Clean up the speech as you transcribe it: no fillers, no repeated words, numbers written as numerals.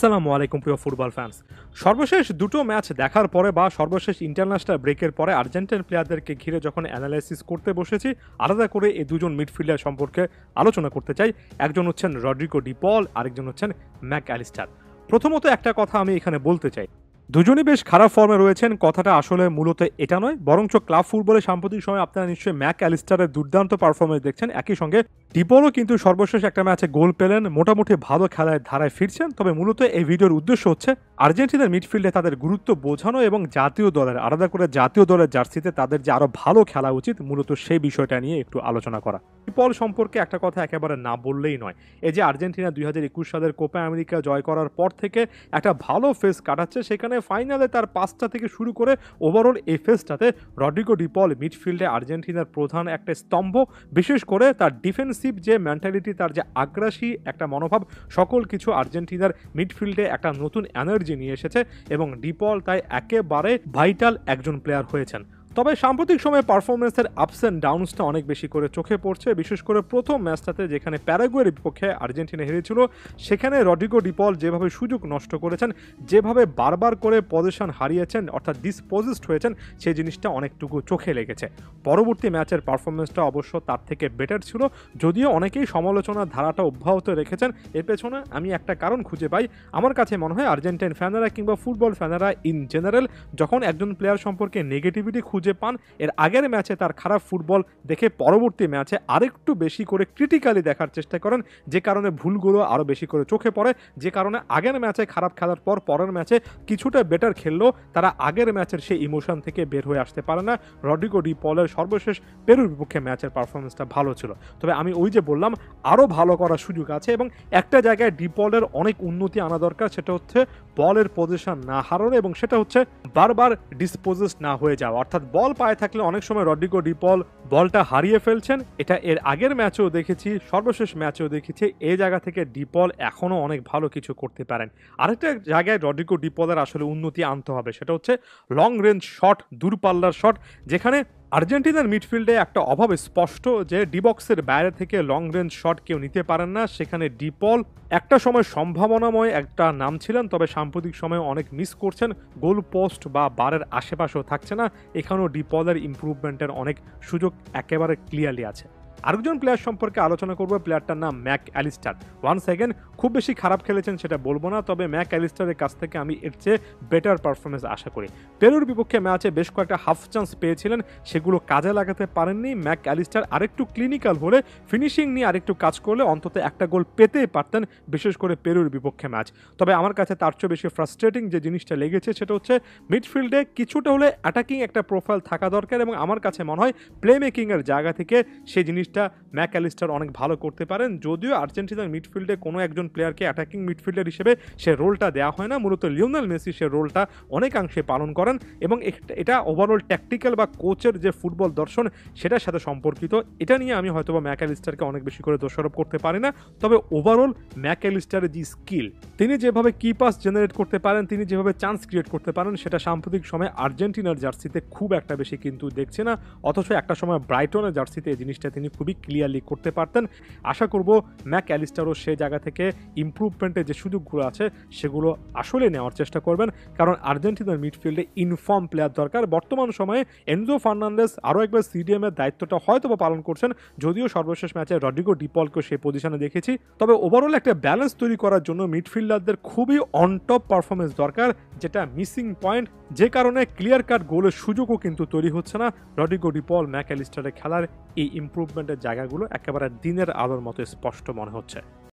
আসসালামু আলাইকুম প্রিয় ফুটবল ফ্যান্স। সর্বশেষ দুটো ম্যাচ দেখার পরে বা সর্বশেষ ইন্টারন্যাশনাল ব্রেকের পরে আর্জেন্টাইন প্লেয়ারদেরকে ঘিরে যখন অ্যানালাইসিস করতে বসেছি, আলাদা করে এই দুজন মিডফিল্ডার সম্পর্কে আলোচনা করতে চাই। একজন হচ্ছেন রড্রিগো ডি পল, আরেকজন হচ্ছেন ম্যাক অ্যালিস্টার। প্রথমত একটা কথা আমি এখানে বলতে চাই, দুজনই বেশ খারাপ ফর্মে রয়েছেন। কথাটা আসলে মূলত এটা নয়, বরঞ্চ ক্লাব ফুটবলে সাম্প্রতিক সময় আপনারা নিশ্চয়ই ম্যাক অ্যালিস্টারের দুর্দান্ত পারফরমেন্স দেখছেন। একই সঙ্গে ডিপলও কিন্তু সর্বশেষ একটা ম্যাচে গোল পেলেন, মোটামুটি ভালো খেলায় ধারায় ফিরছেন। তবে মূলত এই ভিডিওর উদ্দেশ্য হচ্ছে আর্জেন্টিনার মিডফিল্ডে তাদের গুরুত্ব বোঝানো এবং জাতীয় দলের আলাদা করে জাতীয় দলের জার্সিতে তাদের যে আরও ভালো খেলা উচিত, মূলত সেই বিষয়টা নিয়ে একটু আলোচনা করা। ডিপল সম্পর্কে একটা কথা একেবারে না বললেই নয়। এই যে আর্জেন্টিনা 2021 সালের কোপা আমেরিকা জয় করার পর থেকে একটা ভালো ফেজ কাটাচ্ছে, সেখানে ফাইনালে তার পাসটা থেকে শুরু করে ওভারঅল এই ফেজটাতে রড্রিগো ডি পল মিডফিল্ডে আর্জেন্টিনার প্রধান একটা স্তম্ভ। বিশেষ করে তার ডিফেন্সিভ যে মেন্টালিটি, তার যে আগ্রাসী একটা মনোভাব, সকল কিছু আর্জেন্টিনার মিডফিল্ডে একটা নতুন এনার্জি নিয়ে এসেছে এবং ডি পল তাই একেবারে ভাইটাল একজন প্লেয়ার হয়েছেন। তবে সাম্প্রতিক সময়ে পারফরমেন্সের আপস অ্যান্ড ডাউনসটা অনেক বেশি করে চোখে পড়ছে। বিশেষ করে প্রথম ম্যাচটাতে যেখানে প্যারাগুয়ের বিপক্ষে আর্জেন্টিনা হেরেছিল, সেখানে রড্রিগো ডি পল যেভাবে সুযোগ নষ্ট করেছেন, যেভাবে বারবার করে পজিশন হারিয়েছেন অর্থাৎ ডিসপোজিস্ট হয়েছেন, সেই জিনিসটা অনেকটুকু চোখে লেগেছে। পরবর্তী ম্যাচের পারফরমেন্সটা অবশ্য তার থেকে বেটার ছিল, যদিও অনেকেই সমালোচনার ধারাটা অব্যাহত রেখেছেন। এর পেছনে আমি একটা কারণ খুঁজে পাই। আমার কাছে মনে হয় আর্জেন্টাইন ফ্যানেরা কিংবা ফুটবল ফ্যানেরা ইন জেনারেল যখন একজন প্লেয়ার সম্পর্কে নেগেটিভিটি খুঁজে পান, এর আগের ম্যাচে তার খারাপ ফুটবল দেখে পরবর্তী ম্যাচে আরেকটু বেশি করে ক্রিটিক্যালি দেখার চেষ্টা করেন, যে কারণে ভুলগুলো আরও বেশি করে চোখে পড়ে। যে কারণে আগের ম্যাচে খারাপ খেলার পর পরের ম্যাচে কিছুটা বেটার খেললেও তারা আগের ম্যাচের সেই ইমোশন থেকে বের হয়ে আসতে পারে না। রড্রিগো ডি পলের সর্বশেষ পেরুর বিপক্ষে ম্যাচের পারফরমেন্সটা ভালো ছিল, তবে আমি ওই যে বললাম আরও ভালো করার সুযোগ আছে এবং একটা জায়গায় ডি পলের অনেক উন্নতি আনা দরকার, সেটা হচ্ছে বলের পজিশন না হারানো এবং সেটা হচ্ছে বারবার ডিসপোজেস না হয়ে যাওয়া। অর্থাৎ বল পায়ে থাকলে অনেক সময় রড্রিগো ডি পল বলটা হারিয়ে ফেলছেন, এটা এর আগের ম্যাচেও দেখেছি, সর্বশেষ ম্যাচেও দেখেছি। এই জায়গা থেকে ডি পল এখনও অনেক ভালো কিছু করতে পারেন। আরেকটা জায়গায় রড্রিগো ডি পলের আসলে উন্নতি আনতে হবে, সেটা হচ্ছে লং রেঞ্জ শট, দূরপাল্লার শট, যেখানে আর্জেন্টিনার মিডফিল্ডে একটা অভাব স্পষ্ট যে ডি বক্সের বাইরে থেকে লং রেঞ্জ শট কেউ নিতে পারেন না। সেখানে ডি পল একটা সময় সম্ভাবনাময় একটা নাম ছিলেন, তবে সাম্প্রতিক সময়ে অনেক মিস করছেন, গোল পোস্ট বা বারের আশেপাশেও থাকছে না। এখানেও ডি পলের ইমপ্রুভমেন্টের অনেক সুযোগ একেবারে ক্লিয়ারলি আছে। আরেকজন প্লেয়ার সম্পর্কে আলোচনা করবো, প্লেয়ারটার নাম ম্যাক অ্যালিস্টার। ওয়ান্স অ্যাগেন খুব বেশি খারাপ খেলেছেন সেটা বলবো না, তবে ম্যাক অ্যালিস্টারের কাছ থেকে আমি এর চেয়ে বেটার পারফরমেন্স আশা করি। পেরুর বিপক্ষে ম্যাচে বেশ কয়েকটা হাফ চান্স পেয়েছিলেন, সেগুলো কাজে লাগাতে পারেননি। ম্যাক অ্যালিস্টার আরেকটু ক্লিনিক্যাল হলে, ফিনিশিং নিয়ে আরেকটু কাজ করলে অন্তত একটা গোল পেতেই পারতেন, বিশেষ করে পেরুর বিপক্ষে ম্যাচ। তবে আমার কাছে তার চেয়ে বেশি ফ্রাস্ট্রেটিং যে জিনিসটা লেগেছে সেটা হচ্ছে মিডফিল্ডে কিছুটা হলে অ্যাটাকিং একটা প্রোফাইল থাকা দরকার এবং আমার কাছে মনে হয় প্লে মেকিংয়ের জায়গা থেকে সেই জিনিসটা ম্যাক অ্যালিস্টার অনেক ভালো করতে পারেন। যদিও আর্জেন্টিনার মিডফিল্ডে কোনো একজন প্লেয়ারকে অ্যাটাকিং মিডফিল্ডার হিসেবে সে রোলটা দেওয়া হয় না, মূলত লিওনেল মেসি সে রোলটা অনেকাংশে পালন করেন এবং এটা ওভারঅল ট্যাকটিক্যাল বা কোচের যে ফুটবল দর্শন সেটার সাথে সম্পর্কিত। এটা নিয়ে আমি হয়তো বা ম্যাক অ্যালিস্টারকে অনেক বেশি করে দোষারোপ করতে পারি না, তবে ওভারঅল ম্যাক অ্যালিস্টারের যে স্কিল, তিনি যেভাবে কি পাস জেনারেট করতে পারেন, তিনি যেভাবে চান্স ক্রিয়েট করতে পারেন, সেটা সাম্প্রতিক সময়ে আর্জেন্টিনার জার্সিতে খুব একটা বেশি কিন্তু দেখছে না। অথচ একটা সময় ব্রাইটনের জার্সিতে এই জিনিসটা তিনি খুবই ক্লিয়ারলি করতে পারতেন। আশা করব ম্যাক অ্যালিস্টারও সেই জায়গা থেকে ইমপ্রুভমেন্টের যে সুযোগগুলো আছে সেগুলো আসলে নেওয়ার চেষ্টা করবেন, কারণ আর্জেন্টিনার মিডফিল্ডে ইনফর্ম প্লেয়ার দরকার। বর্তমান সময়ে এনজো ফার্নান্দেস আরও একবার সিডিএম এর দায়িত্বটা হয়তো বা পালন করছেন, যদিও সর্বশেষ ম্যাচে রড্রিগো ডি পলকেও সেই পজিশনে দেখেছি। তবে ওভারঅল একটা ব্যালেন্স তৈরি করার জন্য মিডফিল্ডারদের খুবই অন টপ পারফরমেন্স দরকার, যেটা মিসিং পয়েন্ট, যে কারণে ক্লিয়ার কাট গোলের সুযোগও কিন্তু তৈরি হচ্ছে না। রড্রিগো ডি পল ম্যাক অ্যালিস্টারের খেলার এই ইমপ্রুভমেন্টের জায়গাগুলো একেবারে দিনের আলোর মতো স্পষ্ট মনে হচ্ছে।